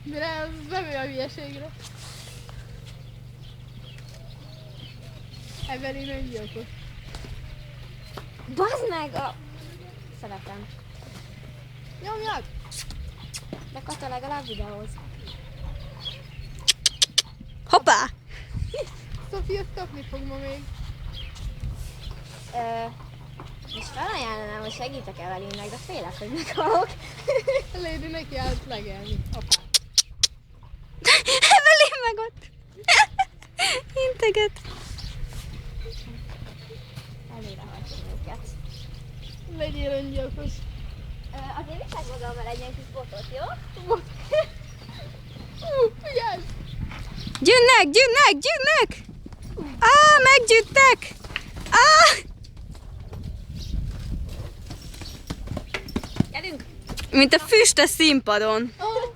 Mire bemű a hülyeségre. Evelyn öngyilkos. Bazd meg a... Szeretem. Nyomjad! De Kata legalább videóz. Hoppá! Szofi, ezt kapni fog ma még. És felajánlanám, hogy segítek Evelynnek, de félek, hogy meghalok. A Lady neki állt legelni. Apá. Evelyn meg ott. Integet. Előre hagyom őket. Legyél öngyilkos. Azért viszek magammal egy ilyen kis botot, jó? Figyelj! Gyűnnek, gyűnnek, gyűnnek! Meggyűjtek! Gyerünk! Mint a füst a színpadon. Oh.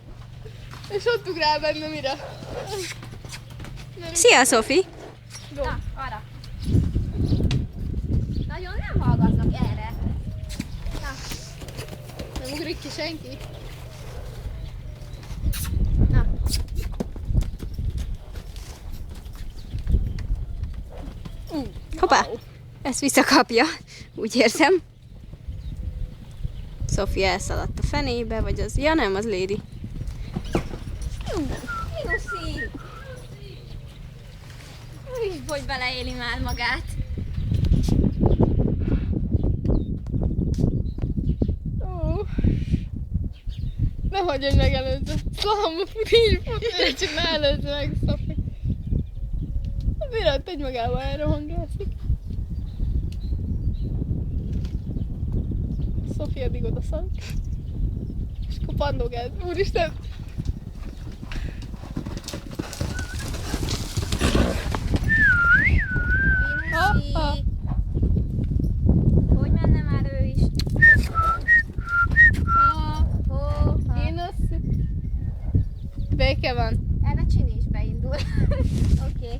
És ott ugrál benne mire? Szia, Szofi! Na, arra. Nagyon nem hallgatnak erre. Na, Nem ugrik ki senki? na. Hoppá! Ezt visszakapja, úgy érzem. Szofi elszaladt a fenébe, vagy az... Ja nem, az Lady. Minuszi! Új, hogy beleéli már magát. Ó. Ne hagyj, hogy megelőzze. Szalamba fut, így fut, csak ne előzze meg, Szofi. Azért egy magával elrohangászik. Szofi addig oda szalad. És akkor pandogál. Úristen! Minuszi! Hogy menne már ő is? Béke van. Erre Csini is beindul. Oké.